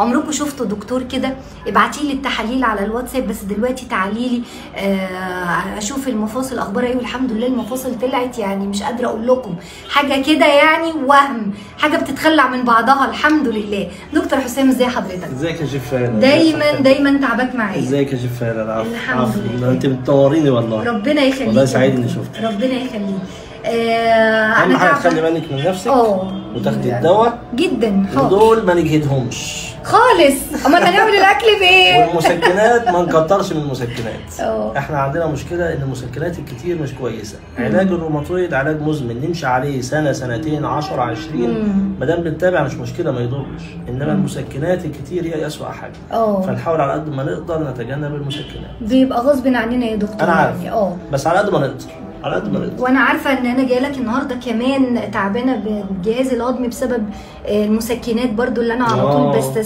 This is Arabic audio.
عمركم شفتوا دكتور كده؟ ابعتي لي التحاليل على الواتساب، بس دلوقتي تعالي لي اشوف المفاصل اخبارها ايه. والحمد لله المفاصل طلعت، يعني مش قادره اقول لكم حاجه كده، يعني وهم حاجه بتتخلع من بعضها الحمد لله. دكتور حسام ازي حضرتك؟ ازيك يا جفاله؟ دايما تعبك معايا. ازيك يا جفاله؟ العفو. الحمد لله. انت بتنوريني والله. ربنا يخليك. والله سعيد اني شفتك. ربنا يخليك. اهم حاجه تخلي بالك من نفسك وتاخدي الدواء جدا. ودول ما نجهدهمش خالص. امال هنعمل الاكل بايه؟ والمسكنات ما نكترش من المسكنات. احنا عندنا مشكله ان المسكنات الكتير مش كويسه. علاج الروماتويد علاج مزمن نمشي عليه سنه سنتين 10 20 ما دام بنتابع مش مشكله ما يضرش، انما المسكنات الكتير هي اسوء حاجه. فنحاول على قد ما نقدر نتجنب المسكنات. بيبقى غصب عننا يا دكتور. انا عارف يعني بس على قد ما نقدر، على قد ما نقدر. وانا عارفه ان انا جايه لك النهارده كمان تعبانه بالجهاز الهضمي بسبب المسكنات برضو اللي انا على طول بستسهل